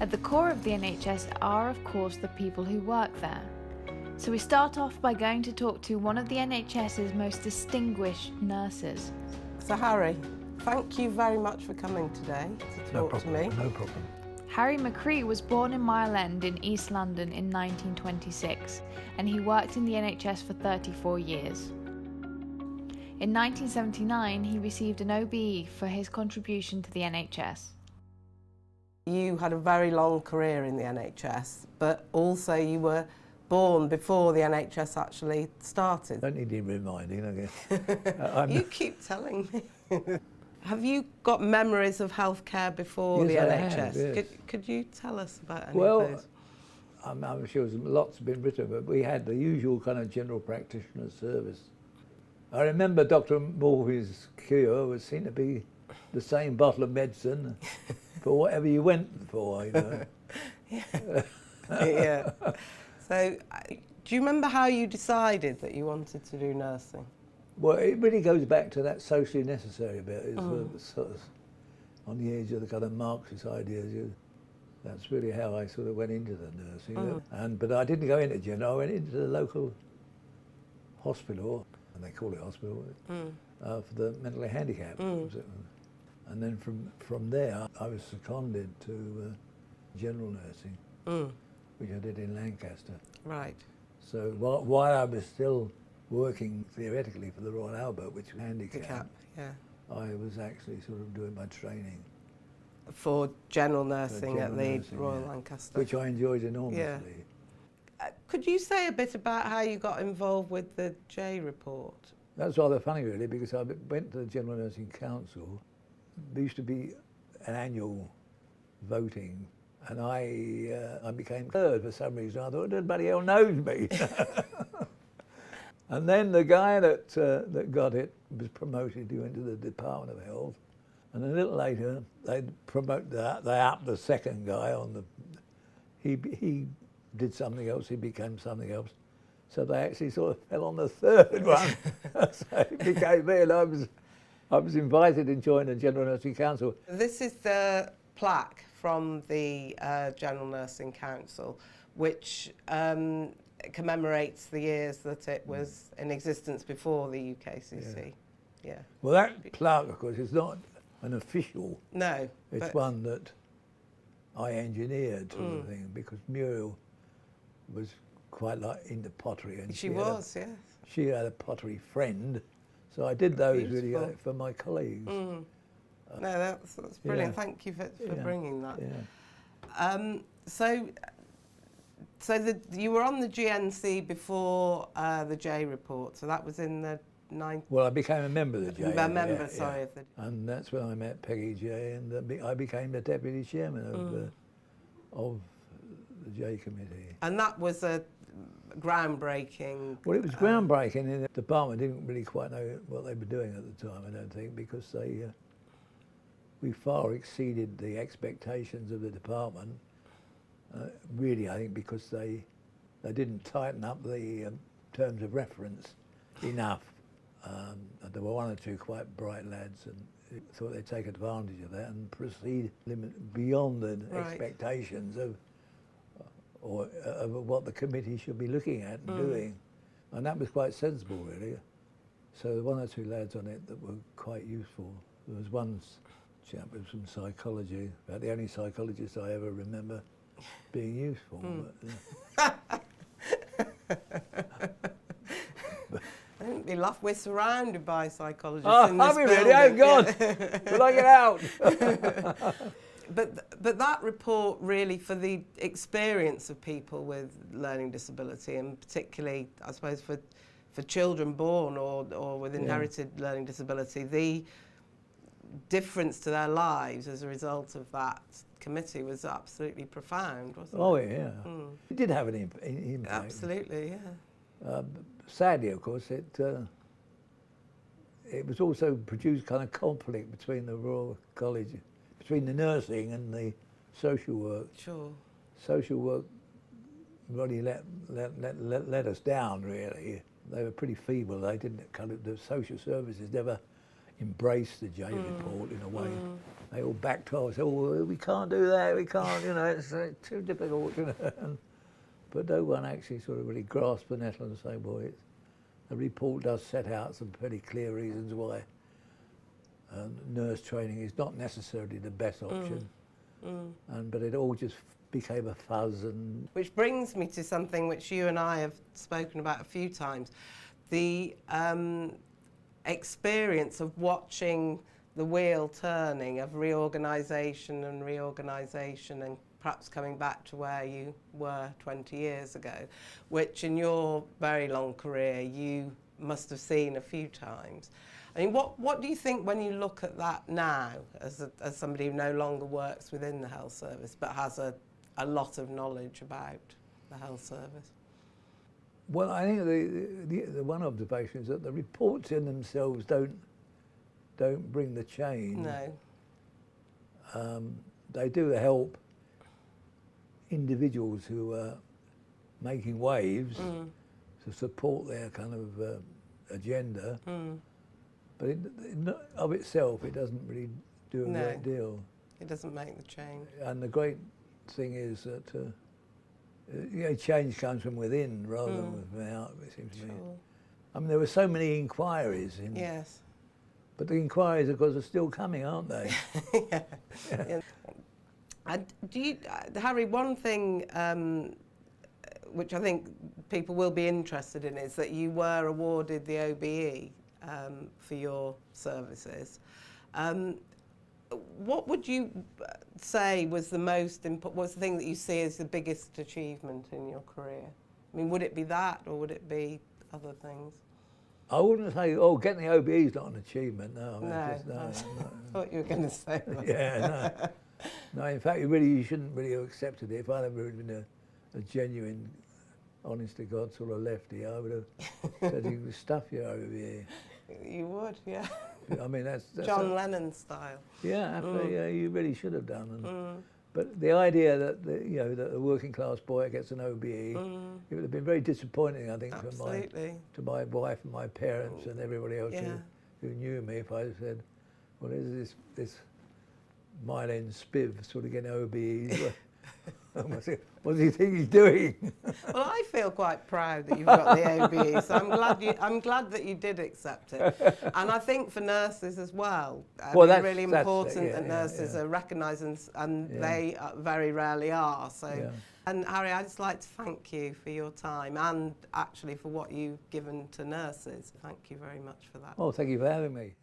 At the core of the NHS are, of course, the people who work there. So we start off by going to talk to one of the NHS's most distinguished nurses. So Harry, thank you very much for coming today to talk to me. No problem. Harry McCree was born in Mile End in East London in 1926, and he worked in the NHS for 34 years. In 1979, he received an OBE for his contribution to the NHS. You had a very long career in the NHS, but also you were born before the NHS actually started. Don't need any reminding, I guess. You keep telling me. Have you got memories of healthcare before the Yes, I NHS? have, yes. Could you tell us about any Well, of those? I'm sure lots have been written, but we had the usual kind of general practitioner service. I remember Dr. Morphy's cure was seen to be the same bottle of medicine for whatever you went for, you know. Yeah. So, do you remember how you decided that you wanted to do nursing? Well, it really goes back to that socially necessary bit. It's sort of on the edge of the kind of Marxist ideas. That's really how I sort of went into the nursing. But I didn't go into general. I went into the local hospital, and they call it hospital, for the mentally handicapped. And then from there, I was seconded to general nursing, which I did in Lancaster. Right. So while I was still working theoretically for the Royal Albert, which was handicapped, Yeah. I was actually sort of doing my training. For general nursing general at the nursing, Royal yeah. Lancaster. Which I enjoyed enormously. Yeah. Could you say a bit about how you got involved with the J report? That's rather funny, really, because I went to the General Nursing Council. There used to be an annual voting, and I became third for some reason. I thought, nobody hell knows me. And then the guy that got it was promoted to into the Department of Health, and a little later they upped the second guy on the. He did something else. He became something else. So they actually sort of fell on the third one. So it became me, and I was invited to join the General Nursing Council. This is the plaque from the General Nursing Council, which commemorates the years that it was in existence before the UKCC. Yeah. Well, that plaque, of course, is not an official. No. It's one that I engineered, sort of thing, because Muriel was quite like into pottery, and she was, yes. She had a pottery friend, so I did those Beautiful. really for my colleagues. No, that's brilliant. Yeah. Thank you for bringing that. Yeah. So you were on the GNC before the J report. So that was in the 90s. Well, I became a member of the J. A member, sorry. Of the... And that's when I met Peggy J, and I became the deputy chairman of the J committee. And that was a groundbreaking. Well, it was groundbreaking. And the department didn't really quite know what they were doing at the time, I don't think, because we far exceeded the expectations of the department. Really, I think because they didn't tighten up the terms of reference enough. There were one or two quite bright lads, and thought they'd take advantage of that and proceed beyond the expectations of what the committee should be looking at and doing. And that was quite sensible, really. So there were one or two lads on it that were quite useful. There was one chap with some psychology, about the only psychologist I ever remember being useful. Don't be laugh. We're surrounded by psychologists in this are we really? building. Oh God! Will I get out? But that report really, for the experience of people with learning disability, and particularly, I suppose, for children born or with inherited learning disability, the difference to their lives as a result of that committee was absolutely profound, wasn't it? Oh yeah, it did have an impact. Absolutely, yeah. Sadly, of course, it was also produced kind of conflict between the Royal College, between the nursing and the social work. Sure. Social work really let us down, really. They were pretty feeble. They didn't the social services never embraced the J report in a way. they all backed off. Said, "Oh, we can't do that. We can't. You know, it's too difficult." You know. But no one actually sort of really grasped the nettle and say, "Well, the report does set out some pretty clear reasons why nurse training is not necessarily the best option." But it all just became a fuzz. And which brings me to something which you and I have spoken about a few times, the experience of watching the wheel turning of reorganisation and perhaps coming back to where you were 20 years ago, which in your very long career you must have seen a few times. I mean, what do you think when you look at that now, as somebody who no longer works within the health service but has a lot of knowledge about the health service? Well, I think the one observation is that the reports in themselves don't bring the change. No. They do help individuals who are making waves to support their kind of agenda. But of itself, it doesn't really do a great deal. It doesn't make the change. And the great thing is that change comes from within rather than from without, it seems to me. I mean, there were so many inquiries. Yes. But the inquiries, of course, are still coming, aren't they? Yeah. And Harry, one thing which I think people will be interested in is that you were awarded the OBE for your services. What would you say was the most important, what's the thing that you see as the biggest achievement in your career? I mean, would it be that, or would it be other things? I wouldn't say, getting the OBE is not an achievement, no. No, no. I thought you were going to say that. Yeah, no. No, in fact, you shouldn't really have accepted it. If I'd ever been a genuine, honest to God sort of lefty, I would have said you could stuff your OBE. You would, yeah. I mean, that's John Lennon style. Yeah, absolutely. Yeah, you really should have done. But the idea that that a working class boy gets an OBE, it would have been very disappointing, I think, to my wife and my parents and everybody else who knew me. If I said, "Well, there's this Mylen Spiv sort of getting OBEs." What do you think he's doing? Well, I feel quite proud that you've got the OBE, so I'm glad that you did accept it. And I think for nurses as well, it's really important that nurses are recognised, and they very rarely are. So, and Harry, I'd just like to thank you for your time and actually for what you've given to nurses. Thank you very much for that. Well, thank you for having me.